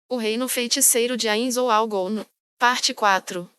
O Reino Feiticeiro de Ainz ou Algon. Parte 4.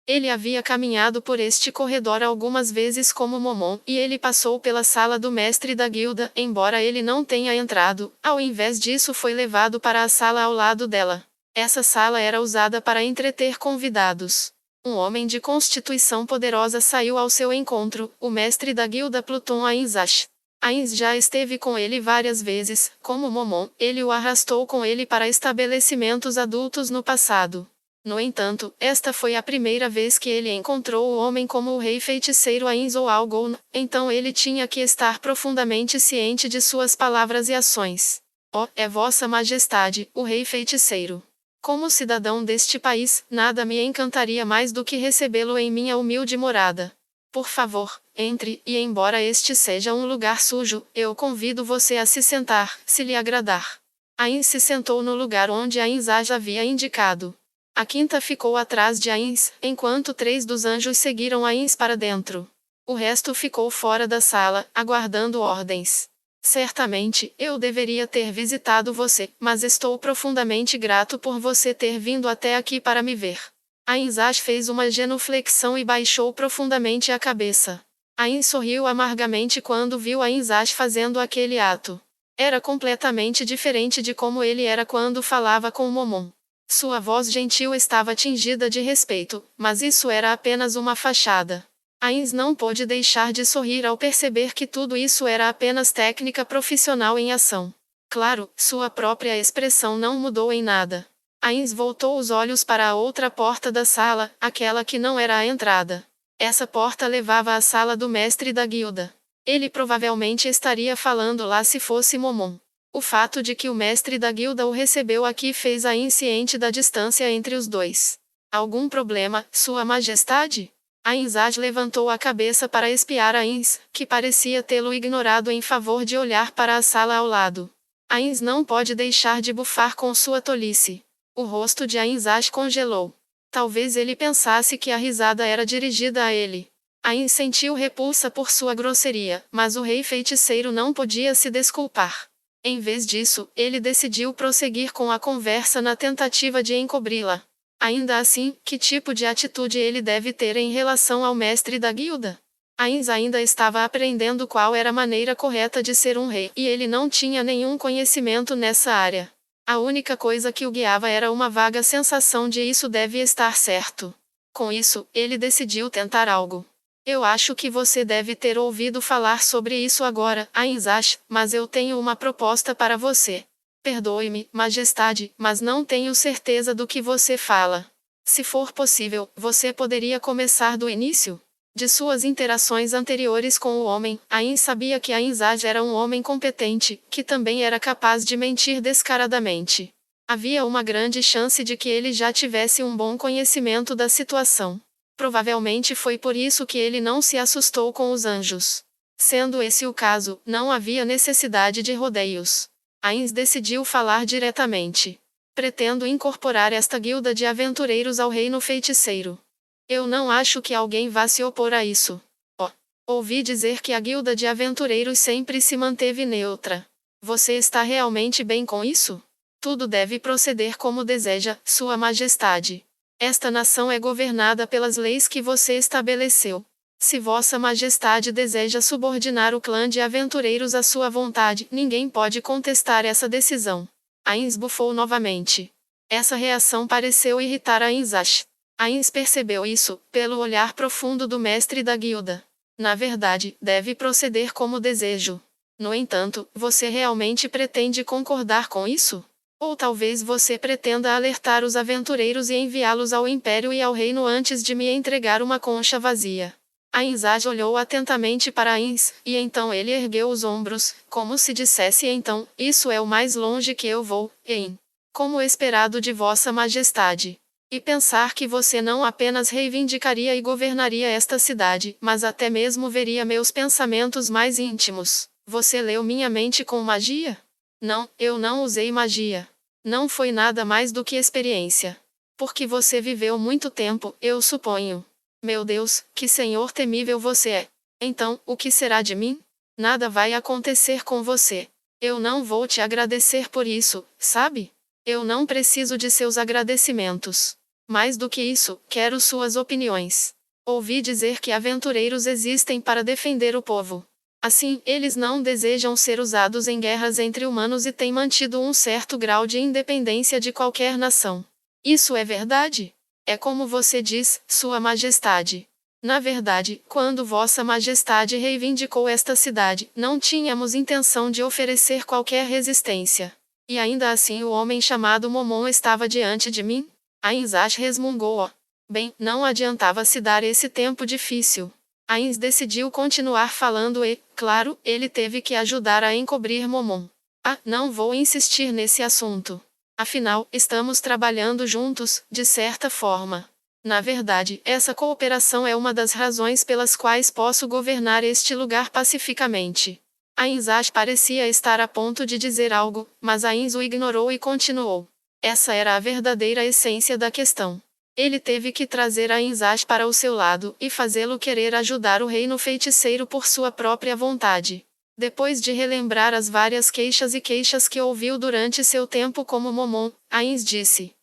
Ele havia caminhado por este corredor algumas vezes como Momon, e ele passou pela sala do mestre da guilda, embora ele não tenha entrado, ao invés disso foi levado para a sala ao lado dela. Essa sala era usada para entreter convidados. Um homem de constituição poderosa saiu ao seu encontro, o mestre da guilda Pluton Ainzash. Ainz já esteve com ele várias vezes, como Momon, ele o arrastou com ele para estabelecimentos adultos no passado. No entanto, esta foi a primeira vez que ele encontrou o homem como o rei feiticeiro Ainz ou Algon, então ele tinha que estar profundamente ciente de suas palavras e ações. Oh, é Vossa Majestade, o rei feiticeiro. Como cidadão deste país, nada me encantaria mais do que recebê-lo em minha humilde morada. Por favor, entre, e embora este seja um lugar sujo, eu convido você a se sentar, se lhe agradar. Ainz se sentou no lugar onde Ainz havia indicado. A quinta ficou atrás de Ainz, enquanto 3 dos anjos seguiram Ainz para dentro. O resto ficou fora da sala, aguardando ordens. Certamente, eu deveria ter visitado você, mas estou profundamente grato por você ter vindo até aqui para me ver. Ainz fez uma genuflexão e baixou profundamente a cabeça. Ainz sorriu amargamente quando viu Ainz fazendo aquele ato. Era completamente diferente de como ele era quando falava com Momon. Sua voz gentil estava tingida de respeito, mas isso era apenas uma fachada. Ainz não pôde deixar de sorrir ao perceber que tudo isso era apenas técnica profissional em ação. Claro, sua própria expressão não mudou em nada. Ainz voltou os olhos para a outra porta da sala, aquela que não era a entrada. Essa porta levava à sala do mestre da guilda. Ele provavelmente estaria falando lá se fosse Momon. O fato de que o mestre da guilda o recebeu aqui fez Ainz ciente da distância entre os dois. Algum problema, Sua Majestade? Ainz levantou a cabeça para espiar Ainz, que parecia tê-lo ignorado em favor de olhar para a sala ao lado. Ainz não pode deixar de bufar com sua tolice. O rosto de Ainz congelou. Talvez ele pensasse que a risada era dirigida a ele. Ainz sentiu repulsa por sua grosseria, mas o rei feiticeiro não podia se desculpar. Em vez disso, ele decidiu prosseguir com a conversa na tentativa de encobri-la. Ainda assim, que tipo de atitude ele deve ter em relação ao mestre da guilda? Ainz ainda estava aprendendo qual era a maneira correta de ser um rei, e ele não tinha nenhum conhecimento nessa área. A única coisa que o guiava era uma vaga sensação de isso deve estar certo. Com isso, ele decidiu tentar algo. Eu acho que você deve ter ouvido falar sobre isso agora, Ainz, mas eu tenho uma proposta para você. Perdoe-me, Majestade, mas não tenho certeza do que você fala. Se for possível, você poderia começar do início? De suas interações anteriores com o homem, Ainz sabia que Ainz era um homem competente, que também era capaz de mentir descaradamente. Havia uma grande chance de que ele já tivesse um bom conhecimento da situação. Provavelmente foi por isso que ele não se assustou com os anjos. Sendo esse o caso, não havia necessidade de rodeios. Ainz decidiu falar diretamente. Pretendo incorporar esta guilda de aventureiros ao reino feiticeiro. Eu não acho que alguém vá se opor a isso. Oh, ouvi dizer que a guilda de aventureiros sempre se manteve neutra. Você está realmente bem com isso? Tudo deve proceder como deseja, Sua Majestade. Esta nação é governada pelas leis que você estabeleceu. Se Vossa Majestade deseja subordinar o clã de aventureiros à sua vontade, ninguém pode contestar essa decisão. Ainz bufou novamente. Essa reação pareceu irritar Ainz. Ainz percebeu isso, pelo olhar profundo do mestre da guilda. Na verdade, deve proceder como desejo. No entanto, você realmente pretende concordar com isso? Ou talvez você pretenda alertar os aventureiros e enviá-los ao Império e ao Reino antes de me entregar uma concha vazia. Ainz olhou atentamente para Ainz, e então ele ergueu os ombros, como se dissesse então, isso é o mais longe que eu vou, como esperado de Vossa Majestade. E pensar que você não apenas reivindicaria e governaria esta cidade, mas até mesmo veria meus pensamentos mais íntimos. Você leu minha mente com magia? Não, eu não usei magia. Não foi nada mais do que experiência. Porque você viveu muito tempo, eu suponho. Meu Deus, que senhor temível você é. Então, o que será de mim? Nada vai acontecer com você. Eu não vou te agradecer por isso, sabe? Eu não preciso de seus agradecimentos. Mais do que isso, quero suas opiniões. Ouvi dizer que aventureiros existem para defender o povo. Assim, eles não desejam ser usados em guerras entre humanos e têm mantido um certo grau de independência de qualquer nação. Isso é verdade? É como você diz, Sua Majestade. Na verdade, quando Vossa Majestade reivindicou esta cidade, não tínhamos intenção de oferecer qualquer resistência. E ainda assim o homem chamado Momon estava diante de mim? Ainzash resmungou. Bem, não adiantava se dar esse tempo difícil. Ainz decidiu continuar falando e, claro, ele teve que ajudar a encobrir Momon. Ah, não vou insistir nesse assunto. Afinal, estamos trabalhando juntos, de certa forma. Na verdade, essa cooperação é uma das razões pelas quais posso governar este lugar pacificamente. Ainzash parecia estar a ponto de dizer algo, mas Ainz o ignorou e continuou. Essa era a verdadeira essência da questão. Ele teve que trazer Ainzash para o seu lado e fazê-lo querer ajudar o reino feiticeiro por sua própria vontade. Depois de relembrar as várias queixas que ouviu durante seu tempo como Momon, Ainz disse: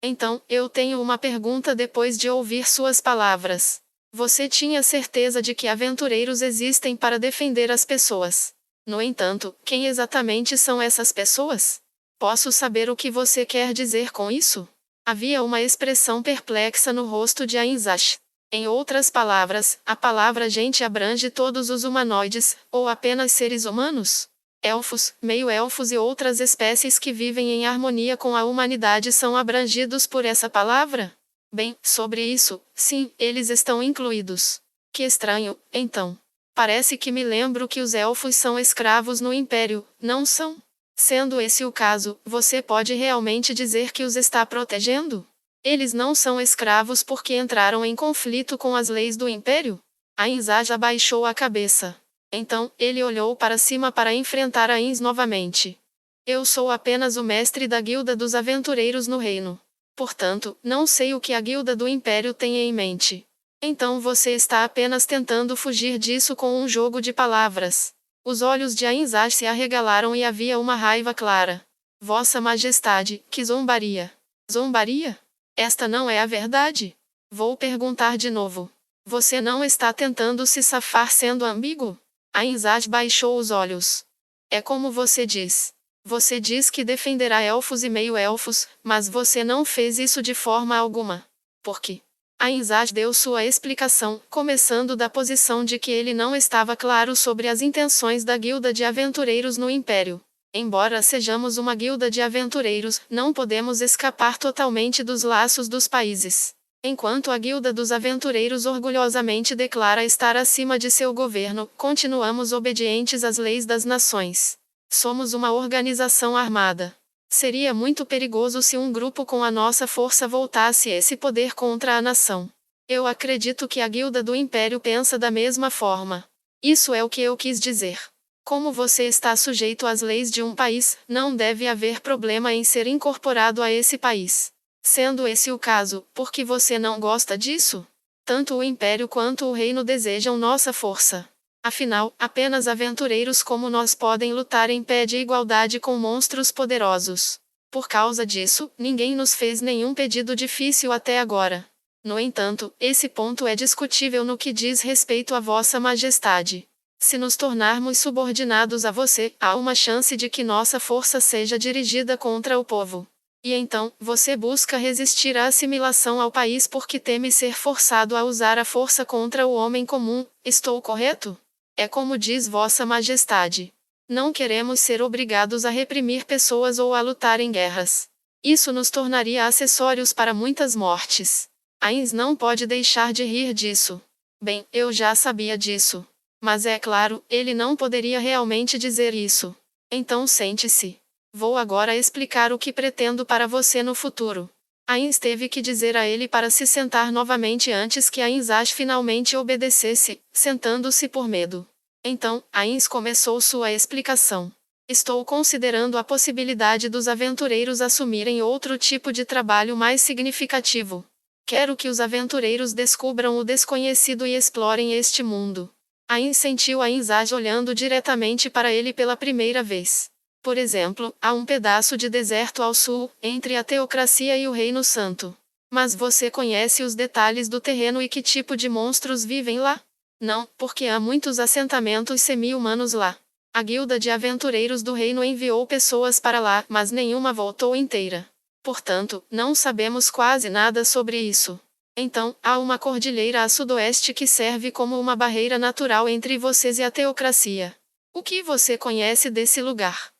Então, eu tenho uma pergunta depois de ouvir suas palavras. Você tinha certeza de que aventureiros existem para defender as pessoas. No entanto, quem exatamente são essas pessoas? Posso saber o que você quer dizer com isso? Havia uma expressão perplexa no rosto de Ainzash. Em outras palavras, a palavra gente abrange todos os humanoides, ou apenas seres humanos? Elfos, meio-elfos e outras espécies que vivem em harmonia com a humanidade são abrangidos por essa palavra? Bem, sobre isso, sim, eles estão incluídos. Que estranho, então. Parece que me lembro que os elfos são escravos no Império, não são? Sendo esse o caso, você pode realmente dizer que os está protegendo? Eles não são escravos porque entraram em conflito com as leis do Império? Ainzaj abaixou a cabeça. Então, ele olhou para cima para enfrentar Ainz novamente. Eu sou apenas o mestre da Guilda dos Aventureiros no reino. Portanto, não sei o que a Guilda do Império tem em mente. Então você está apenas tentando fugir disso com um jogo de palavras. Os olhos de Ainzaj se arregalaram e havia uma raiva clara. Vossa Majestade, que zombaria. Zombaria? Esta não é a verdade? Vou perguntar de novo. Você não está tentando se safar sendo ambíguo? Ainzaj baixou os olhos. É como você diz. Você diz que defenderá elfos e meio-elfos, mas você não fez isso de forma alguma. Por quê? Ainzaj deu sua explicação, começando da posição de que ele não estava claro sobre as intenções da guilda de aventureiros no Império. Embora sejamos uma guilda de aventureiros, não podemos escapar totalmente dos laços dos países. Enquanto a guilda dos aventureiros orgulhosamente declara estar acima de seu governo, continuamos obedientes às leis das nações. Somos uma organização armada. Seria muito perigoso se um grupo com a nossa força voltasse esse poder contra a nação. Eu acredito que a Guilda do Império pensa da mesma forma. Isso é o que eu quis dizer. Como você está sujeito às leis de um país, não deve haver problema em ser incorporado a esse país. Sendo esse o caso, por que você não gosta disso? Tanto o Império quanto o Reino desejam nossa força. Afinal, apenas aventureiros como nós podem lutar em pé de igualdade com monstros poderosos. Por causa disso, ninguém nos fez nenhum pedido difícil até agora. No entanto, esse ponto é discutível no que diz respeito a Vossa Majestade. Se nos tornarmos subordinados a você, há uma chance de que nossa força seja dirigida contra o povo. E então, você busca resistir à assimilação ao país porque teme ser forçado a usar a força contra o homem comum, estou correto? É como diz Vossa Majestade. Não queremos ser obrigados a reprimir pessoas ou a lutar em guerras. Isso nos tornaria acessórios para muitas mortes. Ainz não pode deixar de rir disso. Bem, eu já sabia disso. Mas é claro, ele não poderia realmente dizer isso. Então sente-se. Vou agora explicar o que pretendo para você no futuro. Ainz teve que dizer a ele para se sentar novamente antes que Ainzaj finalmente obedecesse, sentando-se por medo. Então, Ainz começou sua explicação. Estou considerando a possibilidade dos aventureiros assumirem outro tipo de trabalho mais significativo. Quero que os aventureiros descubram o desconhecido e explorem este mundo. Ainz sentiu Ainzaj olhando diretamente para ele pela primeira vez. Por exemplo, há um pedaço de deserto ao sul, entre a teocracia e o Reino Santo. Mas você conhece os detalhes do terreno e que tipo de monstros vivem lá? Não, porque há muitos assentamentos semi-humanos lá. A guilda de aventureiros do reino enviou pessoas para lá, mas nenhuma voltou inteira. Portanto, não sabemos quase nada sobre isso. Então, há uma cordilheira a sudoeste que serve como uma barreira natural entre vocês e a teocracia. O que você conhece desse lugar?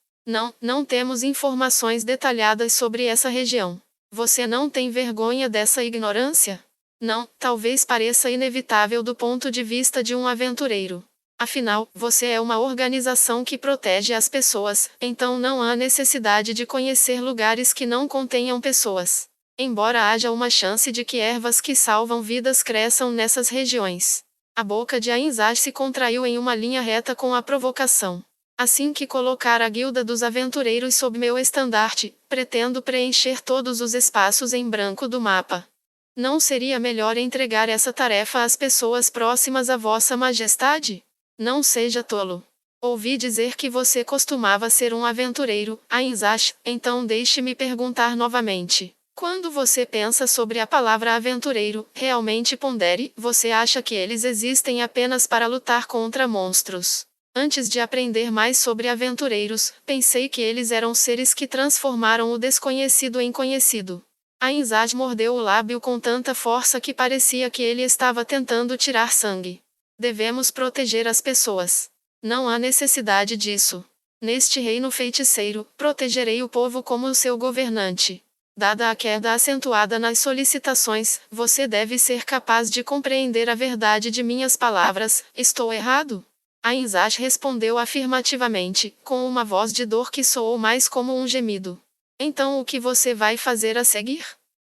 Não temos informações detalhadas sobre essa região. Você não tem vergonha dessa ignorância? Não, talvez pareça inevitável do ponto de vista de um aventureiro. Afinal, você é uma organização que protege as pessoas, então não há necessidade de conhecer lugares que não contenham pessoas. Embora haja uma chance de que ervas que salvam vidas cresçam nessas regiões. A boca de Ainzaj se contraiu em uma linha reta com a provocação. Assim que colocar a guilda dos aventureiros sob meu estandarte, pretendo preencher todos os espaços em branco do mapa. Não seria melhor entregar essa tarefa às pessoas próximas a Vossa Majestade? Não seja tolo. Ouvi dizer que você costumava ser um aventureiro, Ainzaj, então deixe-me perguntar novamente. Quando você pensa sobre a palavra aventureiro, realmente pondere, você acha que eles existem apenas para lutar contra monstros? Antes de aprender mais sobre aventureiros, pensei que eles eram seres que transformaram o desconhecido em conhecido. Ainzaj mordeu o lábio com tanta força que parecia que ele estava tentando tirar sangue. Devemos proteger as pessoas. Não há necessidade disso. Neste reino feiticeiro, protegerei o povo como o seu governante. Dada a queda acentuada nas solicitações, você deve ser capaz de compreender a verdade de minhas palavras. Estou errado? Ainzaj respondeu afirmativamente, com uma voz de dor que soou mais como um gemido. Então o que você vai fazer a seguir?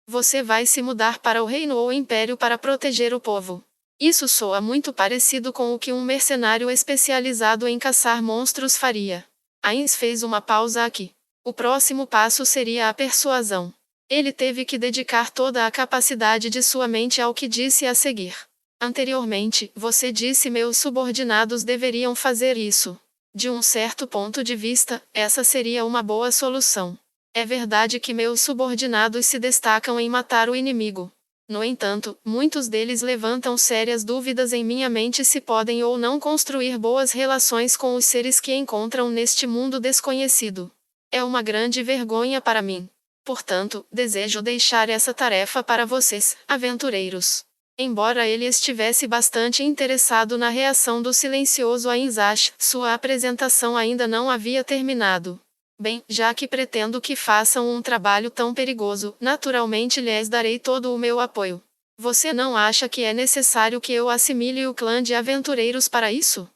Você vai se mudar para o reino ou império para proteger o povo. Isso soa muito parecido com o que um mercenário especializado em caçar monstros faria. Ainz fez uma pausa aqui. O próximo passo seria a persuasão. Ele teve que dedicar toda a capacidade de sua mente ao que disse a seguir. Anteriormente, você disse meus subordinados deveriam fazer isso. De um certo ponto de vista, essa seria uma boa solução. É verdade que meus subordinados se destacam em matar o inimigo. No entanto, muitos deles levantam sérias dúvidas em minha mente se podem ou não construir boas relações com os seres que encontram neste mundo desconhecido. É uma grande vergonha para mim. Portanto, desejo deixar essa tarefa para vocês, aventureiros. Embora ele estivesse bastante interessado na reação do silencioso Ainzaj, sua apresentação ainda não havia terminado. Bem, já que pretendo que façam um trabalho tão perigoso, naturalmente lhes darei todo o meu apoio. Você não acha que é necessário que eu assimile o clã de aventureiros para isso?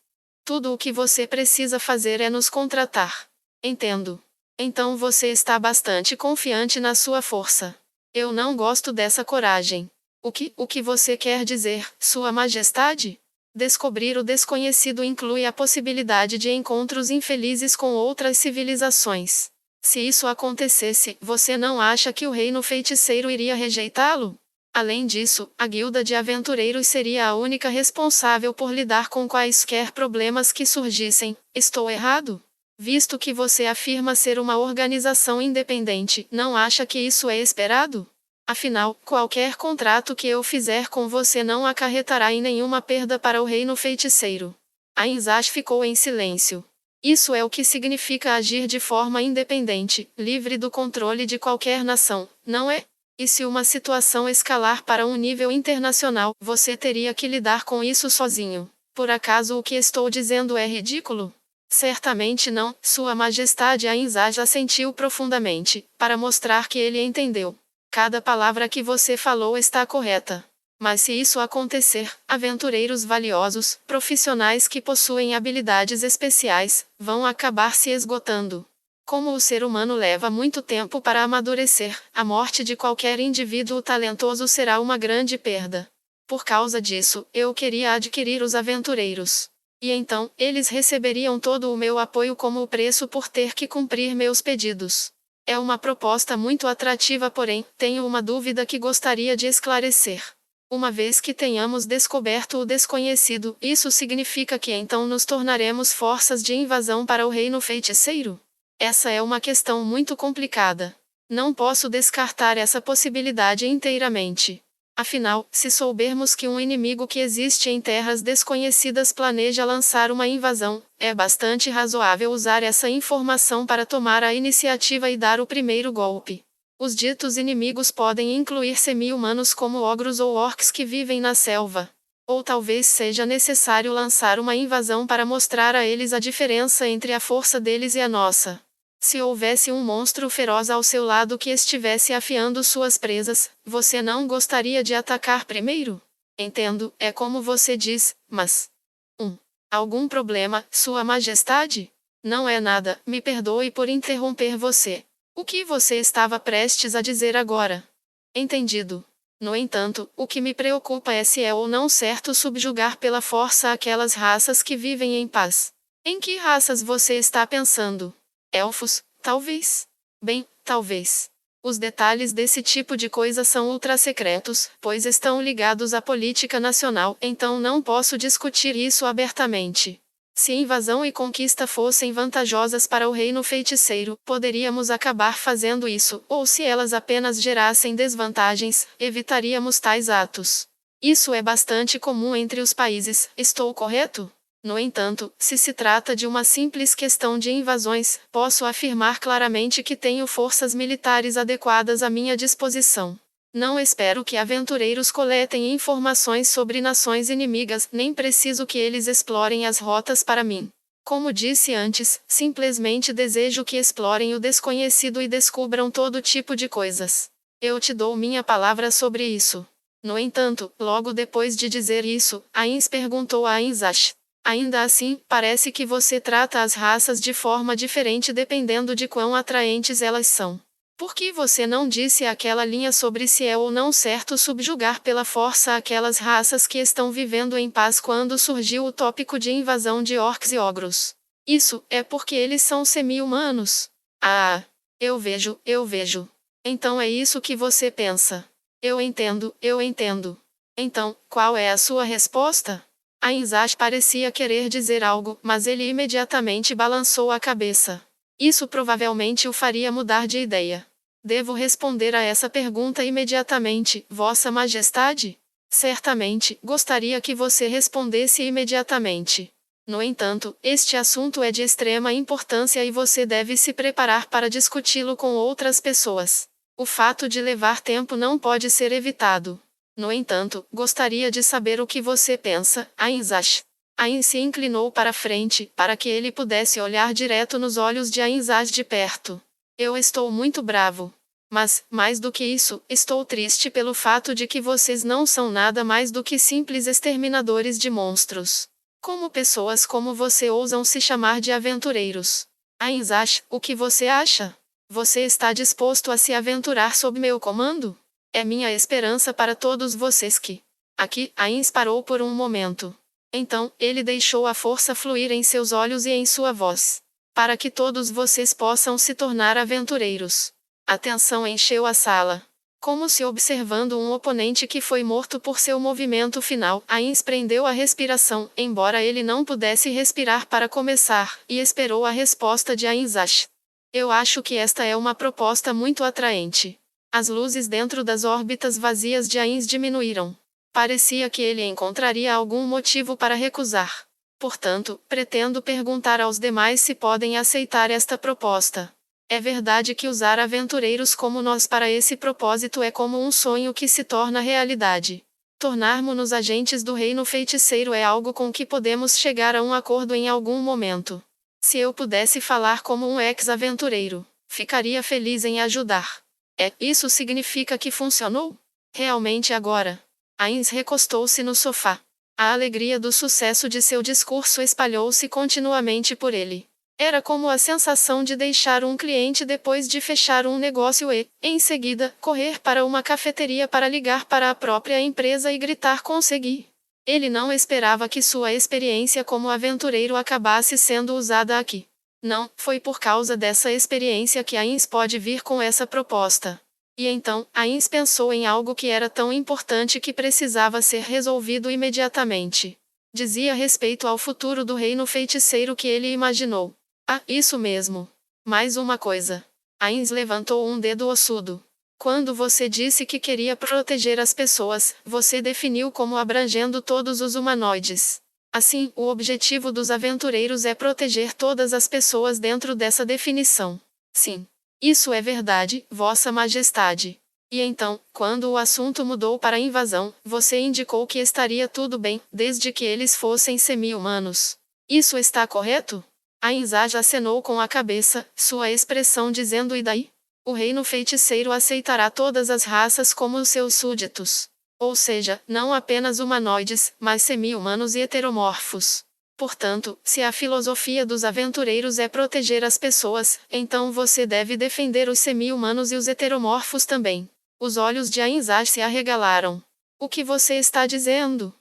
Tudo o que você precisa fazer é nos contratar. Entendo. Então você está bastante confiante na sua força. Eu não gosto dessa coragem. O que você quer dizer, Sua Majestade? Descobrir o desconhecido inclui a possibilidade de encontros infelizes com outras civilizações. Se isso acontecesse, você não acha que o reino feiticeiro iria rejeitá-lo? Além disso, a guilda de aventureiros seria a única responsável por lidar com quaisquer problemas que surgissem. Estou errado? Visto que você afirma ser uma organização independente, não acha que isso é esperado? Afinal, qualquer contrato que eu fizer com você não acarretará em nenhuma perda para o reino feiticeiro. Ainzaj ficou em silêncio. Isso é o que significa agir de forma independente, livre do controle de qualquer nação, não é? E se uma situação escalar para um nível internacional, você teria que lidar com isso sozinho. Por acaso o que estou dizendo é ridículo? Certamente não, Sua Majestade. Ainzaj assentiu profundamente, para mostrar que ele entendeu. Cada palavra que você falou está correta. Mas se isso acontecer, aventureiros valiosos, profissionais que possuem habilidades especiais, vão acabar se esgotando. Como o ser humano leva muito tempo para amadurecer, a morte de qualquer indivíduo talentoso será uma grande perda. Por causa disso, eu queria adquirir os aventureiros. E então, eles receberiam todo o meu apoio como o preço por ter que cumprir meus pedidos. É uma proposta muito atrativa, porém, tenho uma dúvida que gostaria de esclarecer. Uma vez que tenhamos descoberto o desconhecido, isso significa que então nos tornaremos forças de invasão para o reino feiticeiro? Essa é uma questão muito complicada. Não posso descartar essa possibilidade inteiramente. Afinal, se soubermos que um inimigo que existe em terras desconhecidas planeja lançar uma invasão, é bastante razoável usar essa informação para tomar a iniciativa e dar o primeiro golpe. Os ditos inimigos podem incluir semi-humanos como ogros ou orcs que vivem na selva. Ou talvez seja necessário lançar uma invasão para mostrar a eles a diferença entre a força deles e a nossa. Se houvesse um monstro feroz ao seu lado que estivesse afiando suas presas, você não gostaria de atacar primeiro? Entendo, é como você diz, mas. Algum problema, Sua Majestade? Não é nada, me perdoe por interromper você. O que você estava prestes a dizer agora? Entendido. No entanto, o que me preocupa é se é ou não certo subjugar pela força aquelas raças que vivem em paz. Em que raças você está pensando? Elfos, talvez? Bem, talvez. Os detalhes desse tipo de coisa são ultra-secretos, pois estão ligados à política nacional, então não posso discutir isso abertamente. Se invasão e conquista fossem vantajosas para o reino feiticeiro, poderíamos acabar fazendo isso, ou se elas apenas gerassem desvantagens, evitaríamos tais atos. Isso é bastante comum entre os países, estou correto? No entanto, se se trata de uma simples questão de invasões, posso afirmar claramente que tenho forças militares adequadas à minha disposição. Não espero que aventureiros coletem informações sobre nações inimigas, nem preciso que eles explorem as rotas para mim. Como disse antes, simplesmente desejo que explorem o desconhecido e descubram todo tipo de coisas. Eu te dou minha palavra sobre isso. No entanto, logo depois de dizer isso, Ains perguntou a Ainzash. Ainda assim, parece que você trata as raças de forma diferente dependendo de quão atraentes elas são. Por que você não disse aquela linha sobre se é ou não certo subjugar pela força aquelas raças que estão vivendo em paz quando surgiu o tópico de invasão de orcs e ogros? Isso é porque eles são semi-humanos. Ah, eu vejo, eu vejo. Então é isso que você pensa. Eu entendo, eu entendo. Então, qual é a sua resposta? Ainzash parecia querer dizer algo, mas ele imediatamente balançou a cabeça. Isso provavelmente o faria mudar de ideia. Devo responder a essa pergunta imediatamente, Vossa Majestade? Certamente, gostaria que você respondesse imediatamente. No entanto, este assunto é de extrema importância e você deve se preparar para discuti-lo com outras pessoas. O fato de levar tempo não pode ser evitado. No entanto, gostaria de saber o que você pensa, Ainzash. Ain se inclinou para frente, para que ele pudesse olhar direto nos olhos de Ainzash de perto. Eu estou muito bravo. Mas, mais do que isso, estou triste pelo fato de que vocês não são nada mais do que simples exterminadores de monstros. Como pessoas como você ousam se chamar de aventureiros? Ainzash, o que você acha? Você está disposto a se aventurar sob meu comando? É minha esperança para todos vocês que. Aqui, Ains parou por um momento. Então, ele deixou a força fluir em seus olhos e em sua voz. Para que todos vocês possam se tornar aventureiros. A tensão encheu a sala. Como se observando um oponente que foi morto por seu movimento final, Ains prendeu a respiração, embora ele não pudesse respirar para começar, e esperou a resposta de Ainzash. Eu acho que esta é uma proposta muito atraente. As luzes dentro das órbitas vazias de Ains diminuíram. Parecia que ele encontraria algum motivo para recusar. Portanto, pretendo perguntar aos demais se podem aceitar esta proposta. É verdade que usar aventureiros como nós para esse propósito é como um sonho que se torna realidade. Tornarmos-nos agentes do reino feiticeiro é algo com que podemos chegar a um acordo em algum momento. Se eu pudesse falar como um ex-aventureiro, ficaria feliz em ajudar. Isso significa que funcionou? Realmente agora. Ains recostou-se no sofá. A alegria do sucesso de seu discurso espalhou-se continuamente por ele. Era como a sensação de deixar um cliente depois de fechar um negócio e, em seguida, correr para uma cafeteria para ligar para a própria empresa e gritar consegui. Ele não esperava que sua experiência como aventureiro acabasse sendo usada aqui. Não, foi por causa dessa experiência que Ains pode vir com essa proposta. E então, Ains pensou em algo que era tão importante que precisava ser resolvido imediatamente. Dizia respeito ao futuro do reino feiticeiro que ele imaginou. Ah, isso mesmo. Mais uma coisa. Ainz levantou um dedo ossudo. Quando você disse que queria proteger as pessoas, você definiu como abrangendo todos os humanoides. Assim, o objetivo dos aventureiros é proteger todas as pessoas dentro dessa definição. Sim. Isso é verdade, Vossa Majestade. E então, quando o assunto mudou para a invasão, você indicou que estaria tudo bem, desde que eles fossem semi-humanos. Isso está correto? Ainz acenou com a cabeça, sua expressão dizendo e daí? O reino feiticeiro aceitará todas as raças como os seus súditos. Ou seja, não apenas humanoides, mas semi-humanos e heteromorfos. Portanto, se a filosofia dos aventureiros é proteger as pessoas, então você deve defender os semi-humanos e os heteromorfos também. Os olhos de Ainz se arregalaram. O que você está dizendo?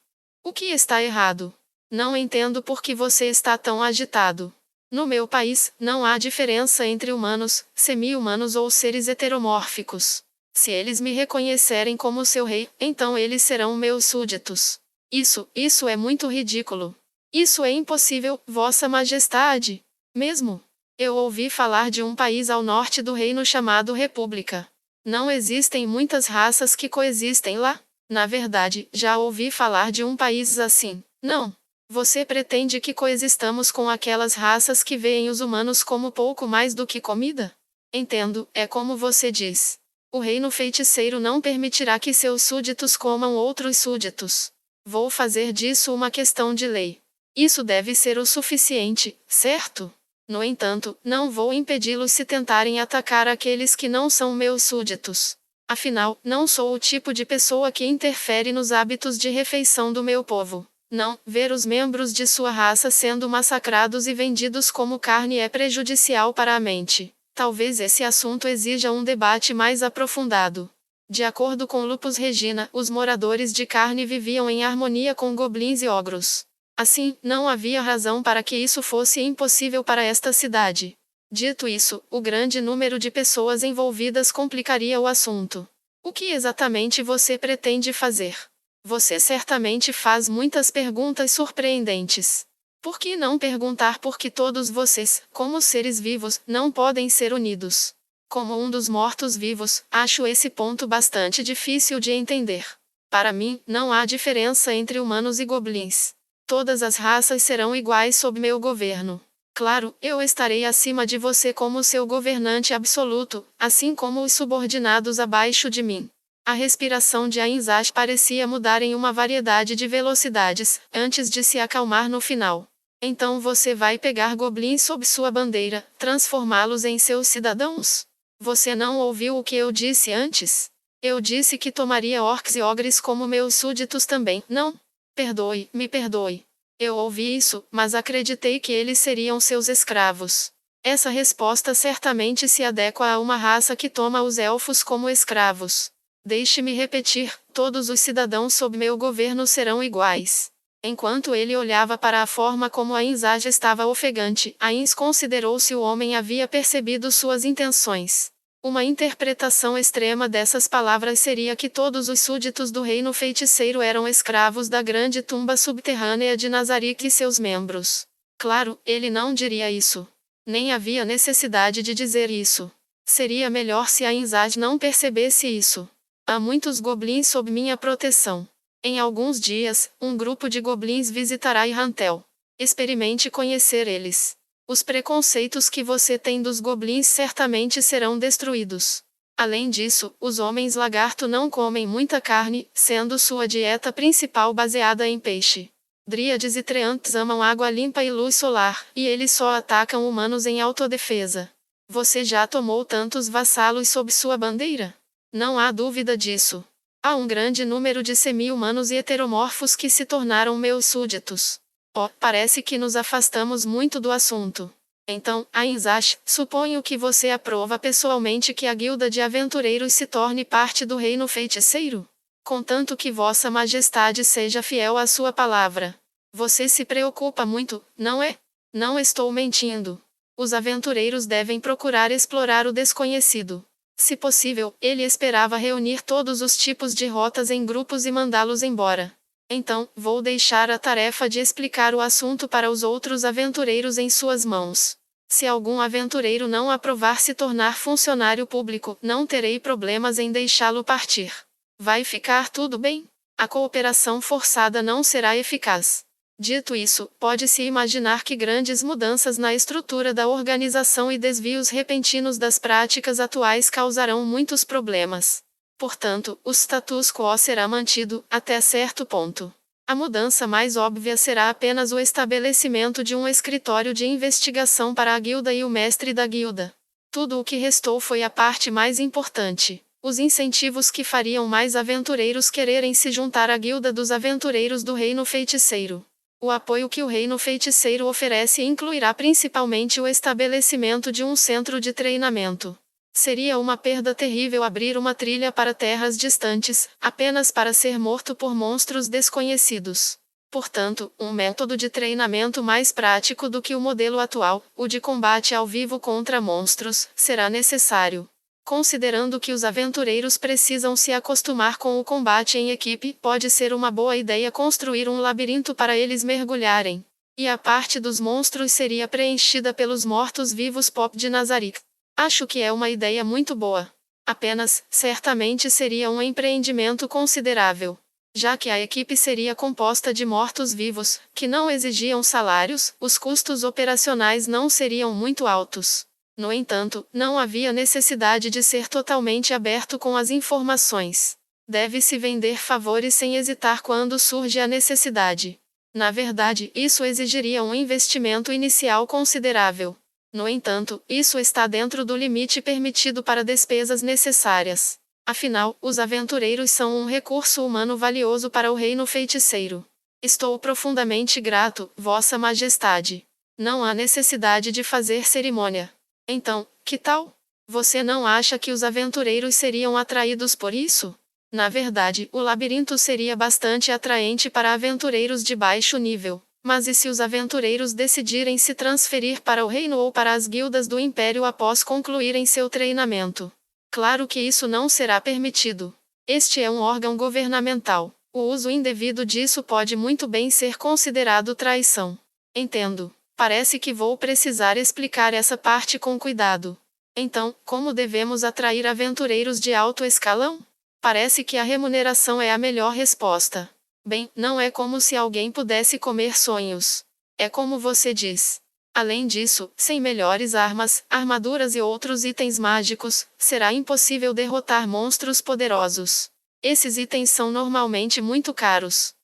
O que está errado? Não entendo por que você está tão agitado. No meu país, não há diferença entre humanos, semi-humanos ou seres heteromórficos. Se eles me reconhecerem como seu rei, então eles serão meus súditos. Isso é muito ridículo. Isso é impossível, Vossa Majestade. Mesmo. Eu ouvi falar de um país ao norte do reino chamado República. Não existem muitas raças que coexistem lá? Na verdade, já ouvi falar de um país assim. Não. Você pretende que coexistamos com aquelas raças que veem os humanos como pouco mais do que comida? Entendo, é como você diz. O reino feiticeiro não permitirá que seus súditos comam outros súditos. Vou fazer disso uma questão de lei. Isso deve ser o suficiente, certo? No entanto, não vou impedi-los se tentarem atacar aqueles que não são meus súditos. Afinal, não sou o tipo de pessoa que interfere nos hábitos de refeição do meu povo. Não, ver os membros de sua raça sendo massacrados e vendidos como carne é prejudicial para a mente. Talvez esse assunto exija um debate mais aprofundado. De acordo com Lupus Regina, os moradores de carne viviam em harmonia com goblins e ogros. Assim, não havia razão para que isso fosse impossível para esta cidade. Dito isso, o grande número de pessoas envolvidas complicaria o assunto. O que exatamente você pretende fazer? Você certamente faz muitas perguntas surpreendentes. Por que não perguntar por que todos vocês, como seres vivos, não podem ser unidos? Como um dos mortos-vivos, acho esse ponto bastante difícil de entender. Para mim, não há diferença entre humanos e goblins. Todas as raças serão iguais sob meu governo. Claro, eu estarei acima de você como seu governante absoluto, assim como os subordinados abaixo de mim. A respiração de Ainz parecia mudar em uma variedade de velocidades, antes de se acalmar no final. Então você vai pegar goblins sob sua bandeira, transformá-los em seus cidadãos? Você não ouviu o que eu disse antes? Eu disse que tomaria orcs e ogres como meus súditos também, não? Perdoe, me perdoe. Eu ouvi isso, mas acreditei que eles seriam seus escravos. Essa resposta certamente se adequa a uma raça que toma os elfos como escravos. Deixe-me repetir, todos os cidadãos sob meu governo serão iguais. Enquanto ele olhava para a forma como Ainz estava ofegante, Ainz considerou se o homem havia percebido suas intenções. Uma interpretação extrema dessas palavras seria que todos os súditos do reino feiticeiro eram escravos da grande tumba subterrânea de Nazarick e seus membros. Claro, ele não diria isso. Nem havia necessidade de dizer isso. Seria melhor se Ainz não percebesse isso. Há muitos goblins sob minha proteção. Em alguns dias, um grupo de goblins visitará Irrantel. Experimente conhecer eles. Os preconceitos que você tem dos goblins certamente serão destruídos. Além disso, os homens lagarto não comem muita carne, sendo sua dieta principal baseada em peixe. Dríades e treantes amam água limpa e luz solar, e eles só atacam humanos em autodefesa. Você já tomou tantos vassalos sob sua bandeira? Não há dúvida disso. Há um grande número de semi-humanos e heteromorfos que se tornaram meus súditos. Oh, parece que nos afastamos muito do assunto. Então, Ainz, suponho que você aprova pessoalmente que a guilda de aventureiros se torne parte do reino feiticeiro? Contanto que Vossa Majestade seja fiel à sua palavra. Você se preocupa muito, não é? Não estou mentindo. Os aventureiros devem procurar explorar o desconhecido. Se possível, ele esperava reunir todos os tipos de rotas em grupos e mandá-los embora. Então, vou deixar a tarefa de explicar o assunto para os outros aventureiros em suas mãos. Se algum aventureiro não aprovar se tornar funcionário público, não terei problemas em deixá-lo partir. Vai ficar tudo bem? A cooperação forçada não será eficaz. Dito isso, pode-se imaginar que grandes mudanças na estrutura da organização e desvios repentinos das práticas atuais causarão muitos problemas. Portanto, o status quo será mantido, até certo ponto. A mudança mais óbvia será apenas o estabelecimento de um escritório de investigação para a guilda e o mestre da guilda. Tudo o que restou foi a parte mais importante: os incentivos que fariam mais aventureiros quererem se juntar à guilda dos aventureiros do Reino Feiticeiro. O apoio que o Reino Feiticeiro oferece incluirá principalmente o estabelecimento de um centro de treinamento. Seria uma perda terrível abrir uma trilha para terras distantes, apenas para ser morto por monstros desconhecidos. Portanto, um método de treinamento mais prático do que o modelo atual, o de combate ao vivo contra monstros, será necessário. Considerando que os aventureiros precisam se acostumar com o combate em equipe, pode ser uma boa ideia construir um labirinto para eles mergulharem. E a parte dos monstros seria preenchida pelos mortos-vivos Pop de Nazarick. Acho que é uma ideia muito boa. Apenas, certamente seria um empreendimento considerável. Já que a equipe seria composta de mortos-vivos, que não exigiam salários, os custos operacionais não seriam muito altos. No entanto, não havia necessidade de ser totalmente aberto com as informações. Deve-se vender favores sem hesitar quando surge a necessidade. Na verdade, isso exigiria um investimento inicial considerável. No entanto, isso está dentro do limite permitido para despesas necessárias. Afinal, os aventureiros são um recurso humano valioso para o Reino Feiticeiro. Estou profundamente grato, Vossa Majestade. Não há necessidade de fazer cerimônia. Então, que tal? Você não acha que os aventureiros seriam atraídos por isso? Na verdade, o labirinto seria bastante atraente para aventureiros de baixo nível. Mas e se os aventureiros decidirem se transferir para o reino ou para as guildas do Império após concluírem seu treinamento? Claro que isso não será permitido. Este é um órgão governamental. O uso indevido disso pode muito bem ser considerado traição. Entendo. Parece que vou precisar explicar essa parte com cuidado. Então, como devemos atrair aventureiros de alto escalão? Parece que a remuneração é a melhor resposta. Bem, não é como se alguém pudesse comer sonhos. É como você diz. Além disso, sem melhores armas, armaduras e outros itens mágicos, será impossível derrotar monstros poderosos. Esses itens são normalmente muito caros.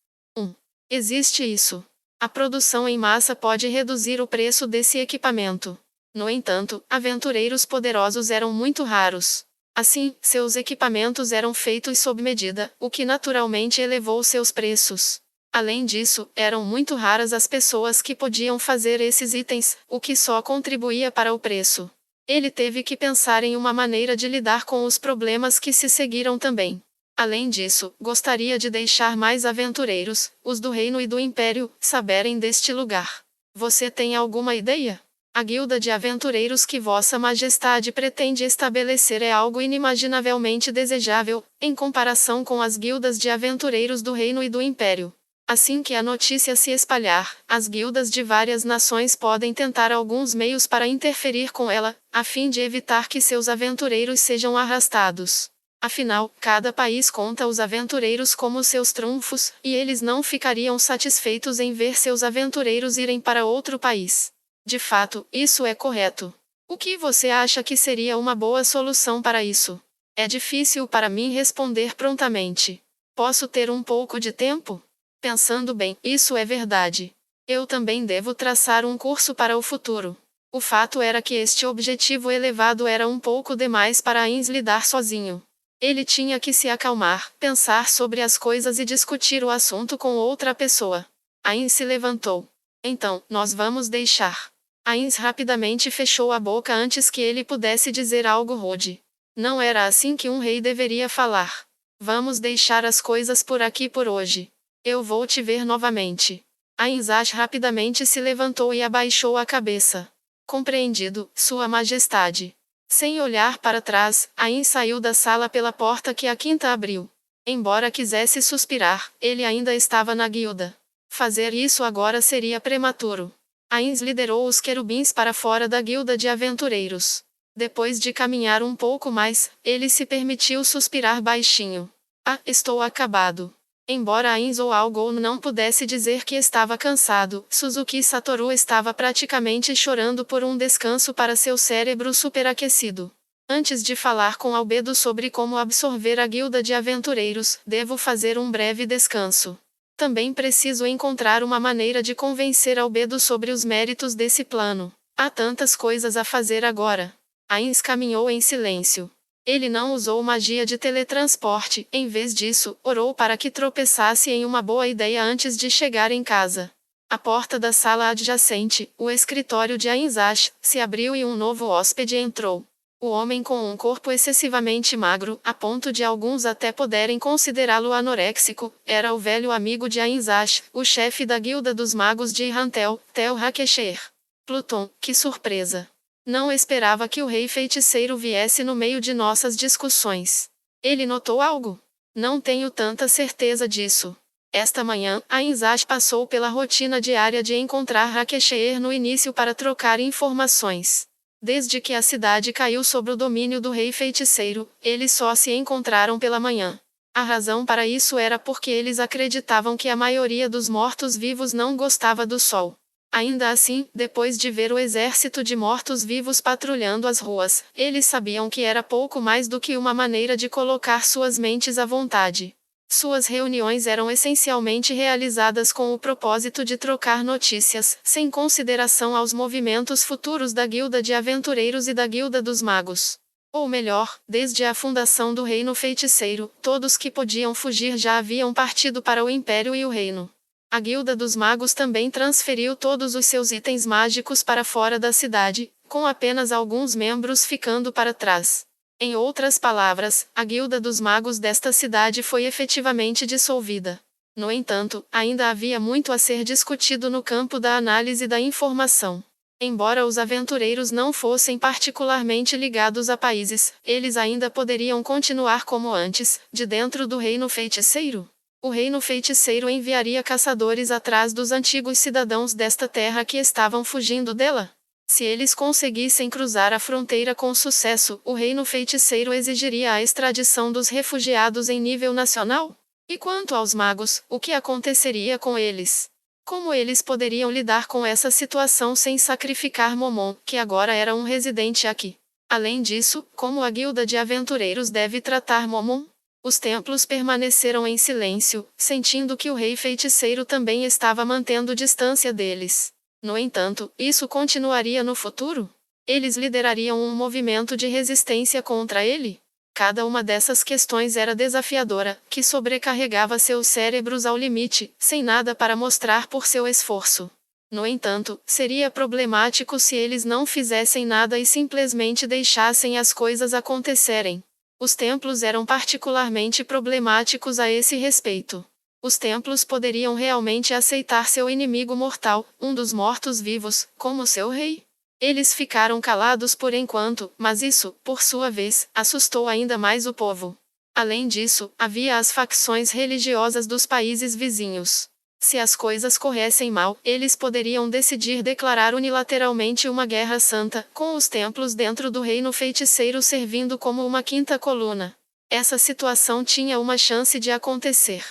Existe isso. A produção em massa pode reduzir o preço desse equipamento. No entanto, aventureiros poderosos eram muito raros. Assim, seus equipamentos eram feitos sob medida, o que naturalmente elevou seus preços. Além disso, eram muito raras as pessoas que podiam fazer esses itens, o que só contribuía para o preço. Ele teve que pensar em uma maneira de lidar com os problemas que se seguiram também. Além disso, gostaria de deixar mais aventureiros, os do Reino e do Império, saberem deste lugar. Você tem alguma ideia? A guilda de aventureiros que Vossa Majestade pretende estabelecer é algo inimaginavelmente desejável, em comparação com as guildas de aventureiros do Reino e do Império. Assim que a notícia se espalhar, as guildas de várias nações podem tentar alguns meios para interferir com ela, a fim de evitar que seus aventureiros sejam arrastados. Afinal, cada país conta os aventureiros como seus trunfos, e eles não ficariam satisfeitos em ver seus aventureiros irem para outro país. De fato, isso é correto. O que você acha que seria uma boa solução para isso? É difícil para mim responder prontamente. Posso ter um pouco de tempo? Pensando bem, isso é verdade. Eu também devo traçar um curso para o futuro. O fato era que este objetivo elevado era um pouco demais para Ainz lidar sozinho. Ele tinha que se acalmar, pensar sobre as coisas e discutir o assunto com outra pessoa. Ainz se levantou. Então, nós vamos deixar. Ainz rapidamente fechou a boca antes que ele pudesse dizer algo rude. Não era assim que um rei deveria falar. Vamos deixar as coisas por aqui por hoje. Eu vou te ver novamente. Ainzash rapidamente se levantou e abaixou a cabeça. Compreendido, Sua Majestade. Sem olhar para trás, Ainz saiu da sala pela porta que a quinta abriu. Embora quisesse suspirar, ele ainda estava na guilda. Fazer isso agora seria prematuro. Ainz liderou os querubins para fora da guilda de aventureiros. Depois de caminhar um pouco mais, ele se permitiu suspirar baixinho. Ah, estou acabado. Embora Ainz ou Algon não pudesse dizer que estava cansado, Suzuki Satoru estava praticamente chorando por um descanso para seu cérebro superaquecido. Antes de falar com Albedo sobre como absorver a guilda de aventureiros, devo fazer um breve descanso. Também preciso encontrar uma maneira de convencer Albedo sobre os méritos desse plano. Há tantas coisas a fazer agora. Ainz caminhou em silêncio. Ele não usou magia de teletransporte, em vez disso, orou para que tropeçasse em uma boa ideia antes de chegar em casa. A porta da sala adjacente, o escritório de Ainzash, se abriu e um novo hóspede entrou. O homem com um corpo excessivamente magro, a ponto de alguns até poderem considerá-lo anoréxico, era o velho amigo de Ainzash, o chefe da guilda dos magos de Irrantel, Tel Hakesher. Pluton, que surpresa! Não esperava que o rei feiticeiro viesse no meio de nossas discussões. Ele notou algo? Não tenho tanta certeza disso. Esta manhã, Ainzash passou pela rotina diária de encontrar Hakesher no início para trocar informações. Desde que a cidade caiu sob o domínio do rei feiticeiro, eles só se encontraram pela manhã. A razão para isso era porque eles acreditavam que a maioria dos mortos-vivos não gostava do sol. Ainda assim, depois de ver o exército de mortos-vivos patrulhando as ruas, eles sabiam que era pouco mais do que uma maneira de colocar suas mentes à vontade. Suas reuniões eram essencialmente realizadas com o propósito de trocar notícias, sem consideração aos movimentos futuros da Guilda de Aventureiros e da Guilda dos Magos. Ou melhor, desde a fundação do Reino Feiticeiro, todos que podiam fugir já haviam partido para o Império e o Reino. A Guilda dos Magos também transferiu todos os seus itens mágicos para fora da cidade, com apenas alguns membros ficando para trás. Em outras palavras, a Guilda dos Magos desta cidade foi efetivamente dissolvida. No entanto, ainda havia muito a ser discutido no campo da análise da informação. Embora os aventureiros não fossem particularmente ligados a países, eles ainda poderiam continuar como antes, de dentro do Reino Feiticeiro. O Reino Feiticeiro enviaria caçadores atrás dos antigos cidadãos desta terra que estavam fugindo dela. Se eles conseguissem cruzar a fronteira com sucesso, o Reino Feiticeiro exigiria a extradição dos refugiados em nível nacional? E quanto aos magos, o que aconteceria com eles? Como eles poderiam lidar com essa situação sem sacrificar Momon, que agora era um residente aqui? Além disso, como a Guilda de Aventureiros deve tratar Momon? Os templos permaneceram em silêncio, sentindo que o rei feiticeiro também estava mantendo distância deles. No entanto, isso continuaria no futuro? Eles liderariam um movimento de resistência contra ele? Cada uma dessas questões era desafiadora, que sobrecarregava seus cérebros ao limite, sem nada para mostrar por seu esforço. No entanto, seria problemático se eles não fizessem nada e simplesmente deixassem as coisas acontecerem. Os templos eram particularmente problemáticos a esse respeito. Os templos poderiam realmente aceitar seu inimigo mortal, um dos mortos-vivos, como seu rei? Eles ficaram calados por enquanto, mas isso, por sua vez, assustou ainda mais o povo. Além disso, havia as facções religiosas dos países vizinhos. Se as coisas corressem mal, eles poderiam decidir declarar unilateralmente uma guerra santa, com os templos dentro do reino feiticeiro servindo como uma quinta coluna. Essa situação tinha uma chance de acontecer.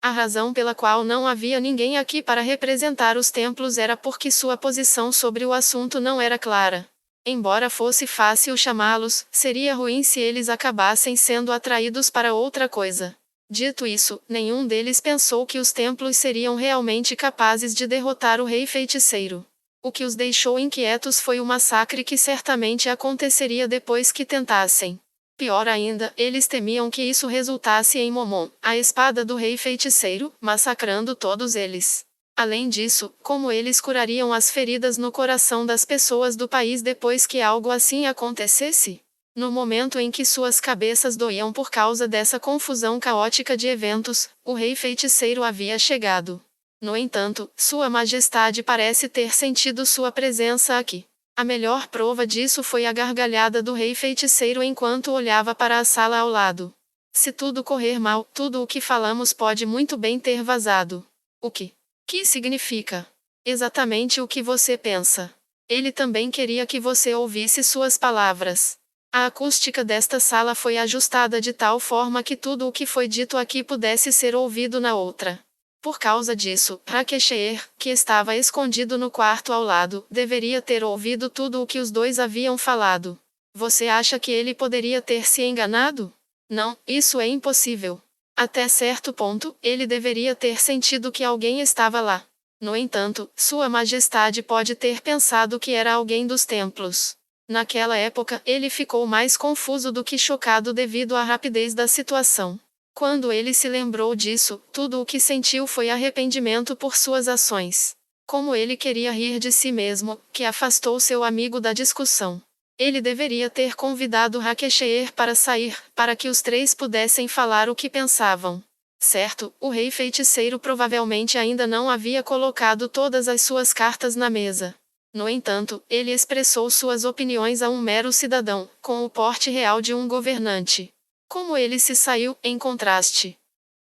A razão pela qual não havia ninguém aqui para representar os templos era porque sua posição sobre o assunto não era clara. Embora fosse fácil chamá-los, seria ruim se eles acabassem sendo atraídos para outra coisa. Dito isso, nenhum deles pensou que os templos seriam realmente capazes de derrotar o rei feiticeiro. O que os deixou inquietos foi o massacre que certamente aconteceria depois que tentassem. Pior ainda, eles temiam que isso resultasse em Momon, a espada do rei feiticeiro, massacrando todos eles. Além disso, como eles curariam as feridas no coração das pessoas do país depois que algo assim acontecesse? No momento em que suas cabeças doíam por causa dessa confusão caótica de eventos, o rei feiticeiro havia chegado. No entanto, Sua Majestade parece ter sentido sua presença aqui. A melhor prova disso foi a gargalhada do rei feiticeiro enquanto olhava para a sala ao lado. Se tudo correr mal, tudo o que falamos pode muito bem ter vazado. O que? Que significa? Exatamente o que você pensa. Ele também queria que você ouvisse suas palavras. A acústica desta sala foi ajustada de tal forma que tudo o que foi dito aqui pudesse ser ouvido na outra. Por causa disso, Rakesher, que estava escondido no quarto ao lado, deveria ter ouvido tudo o que os dois haviam falado. Você acha que ele poderia ter se enganado? Não, isso é impossível. Até certo ponto, ele deveria ter sentido que alguém estava lá. No entanto, Sua Majestade pode ter pensado que era alguém dos templos. Naquela época, ele ficou mais confuso do que chocado devido à rapidez da situação. Quando ele se lembrou disso, tudo o que sentiu foi arrependimento por suas ações. Como ele queria rir de si mesmo, que afastou seu amigo da discussão. Ele deveria ter convidado Rakesher para sair, para que os três pudessem falar o que pensavam. Certo, o rei feiticeiro provavelmente ainda não havia colocado todas as suas cartas na mesa. No entanto, ele expressou suas opiniões a um mero cidadão, com o porte real de um governante. Como ele se saiu, em contraste.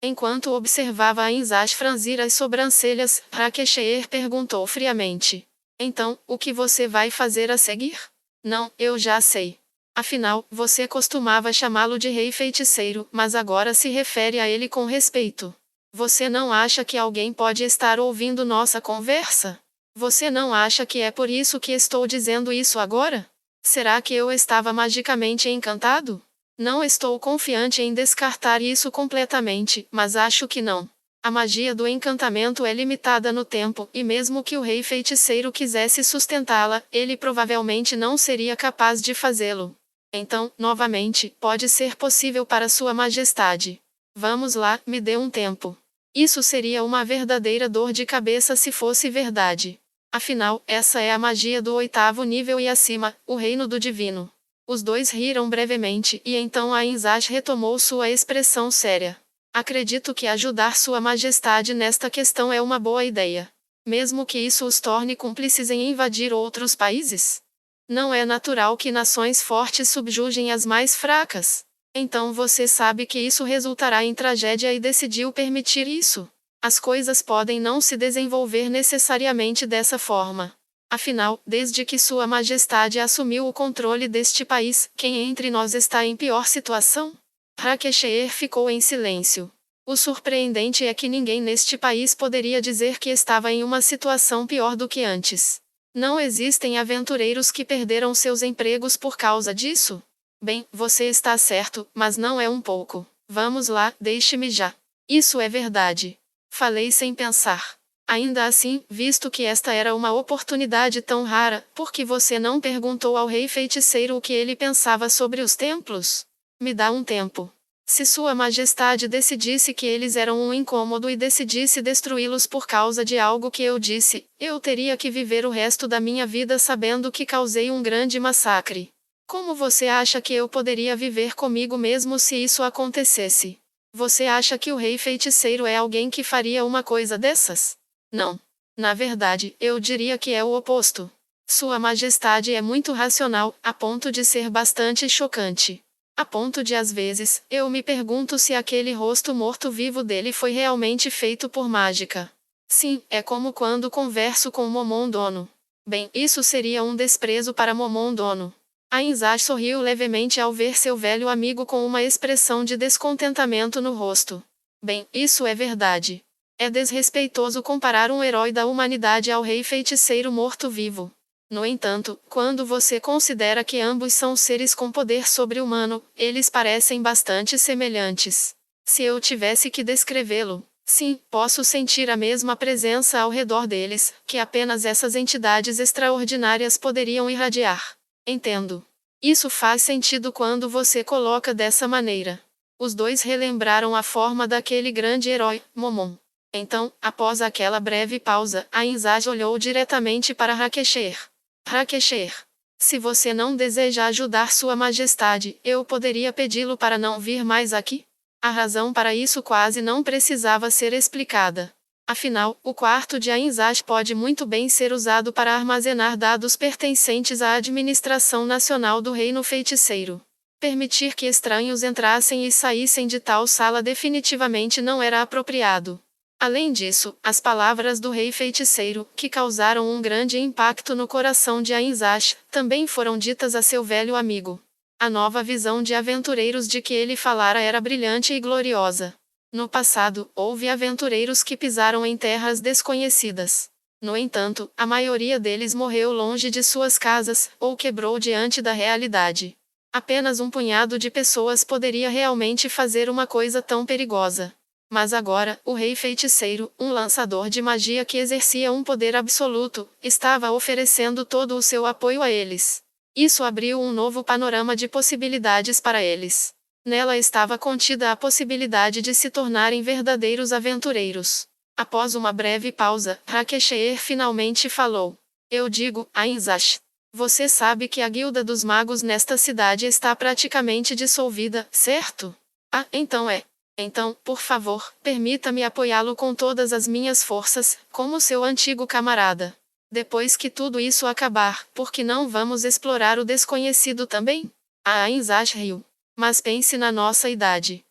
Enquanto observava a Inzaz franzir as sobrancelhas, Rakesher perguntou friamente. Então, o que você vai fazer a seguir? Não, eu já sei. Afinal, você costumava chamá-lo de rei feiticeiro, mas agora se refere a ele com respeito. Você não acha que alguém pode estar ouvindo nossa conversa? Você não acha que é por isso que estou dizendo isso agora? Será que eu estava magicamente encantado? Não estou confiante em descartar isso completamente, mas acho que não. A magia do encantamento é limitada no tempo, e mesmo que o rei feiticeiro quisesse sustentá-la, ele provavelmente não seria capaz de fazê-lo. Então, novamente, pode ser possível para Sua Majestade. Vamos lá, me dê um tempo. Isso seria uma verdadeira dor de cabeça se fosse verdade. Afinal, essa é a magia do 8º nível e acima, o reino do divino. Os dois riram brevemente e então a Inzaz retomou sua expressão séria. Acredito que ajudar Sua Majestade nesta questão é uma boa ideia. Mesmo que isso os torne cúmplices em invadir outros países? Não é natural que nações fortes subjuguem as mais fracas. Então você sabe que isso resultará em tragédia e decidiu permitir isso. As coisas podem não se desenvolver necessariamente dessa forma. Afinal, desde que Sua Majestade assumiu o controle deste país, quem entre nós está em pior situação? Rakesher ficou em silêncio. O surpreendente é que ninguém neste país poderia dizer que estava em uma situação pior do que antes. Não existem aventureiros que perderam seus empregos por causa disso? Bem, você está certo, mas não é um pouco. Vamos lá, deixe-me já. Isso é verdade. Falei sem pensar. Ainda assim, visto que esta era uma oportunidade tão rara, por que você não perguntou ao rei feiticeiro o que ele pensava sobre os templos? Me dá um tempo. Se Sua Majestade decidisse que eles eram um incômodo e decidisse destruí-los por causa de algo que eu disse, eu teria que viver o resto da minha vida sabendo que causei um grande massacre. Como você acha que eu poderia viver comigo mesmo se isso acontecesse? Você acha que o rei feiticeiro é alguém que faria uma coisa dessas? Não. Na verdade, eu diria que é o oposto. Sua Majestade é muito racional, a ponto de ser bastante chocante. A ponto de às vezes, eu me pergunto se aquele rosto morto-vivo dele foi realmente feito por mágica. Sim, é como quando converso com Momon Dono. Bem, isso seria um desprezo para Momon Dono. A Inzaz sorriu levemente ao ver seu velho amigo com uma expressão de descontentamento no rosto. Bem, isso é verdade. É desrespeitoso comparar um herói da humanidade ao rei feiticeiro morto-vivo. No entanto, quando você considera que ambos são seres com poder sobre-humano, eles parecem bastante semelhantes. Se eu tivesse que descrevê-lo, sim, posso sentir a mesma presença ao redor deles, que apenas essas entidades extraordinárias poderiam irradiar. Entendo. Isso faz sentido quando você coloca dessa maneira. Os dois relembraram a forma daquele grande herói, Momon. Então, após aquela breve pausa, a Inzaz olhou diretamente para Rakesher. Rakesher. Se você não deseja ajudar Sua Majestade, eu poderia pedi-lo para não vir mais aqui? A razão para isso quase não precisava ser explicada. Afinal, o quarto de Ainzaz pode muito bem ser usado para armazenar dados pertencentes à administração nacional do Reino Feiticeiro. Permitir que estranhos entrassem e saíssem de tal sala definitivamente não era apropriado. Além disso, as palavras do rei feiticeiro, que causaram um grande impacto no coração de Ainzash, também foram ditas a seu velho amigo. A nova visão de aventureiros de que ele falara era brilhante e gloriosa. No passado, houve aventureiros que pisaram em terras desconhecidas. No entanto, a maioria deles morreu longe de suas casas, ou quebrou diante da realidade. Apenas um punhado de pessoas poderia realmente fazer uma coisa tão perigosa. Mas agora, o rei feiticeiro, um lançador de magia que exercia um poder absoluto, estava oferecendo todo o seu apoio a eles. Isso abriu um novo panorama de possibilidades para eles. Nela estava contida a possibilidade de se tornarem verdadeiros aventureiros. Após uma breve pausa, Rakesheer finalmente falou. Eu digo, Ainzash. Você sabe que a Guilda dos Magos nesta cidade está praticamente dissolvida, certo? Ah, então é. Então, por favor, permita-me apoiá-lo com todas as minhas forças, como seu antigo camarada. Depois que tudo isso acabar, por que não vamos explorar o desconhecido também? A Ainzash riu. Mas pense na nossa idade.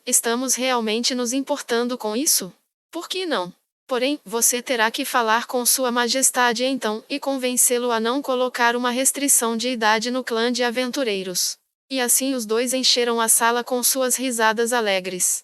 Estamos realmente nos importando com isso? Por que não? Porém, você terá que falar com Sua Majestade então, e convencê-lo a não colocar uma restrição de idade no clã de aventureiros. E assim os dois encheram a sala com suas risadas alegres.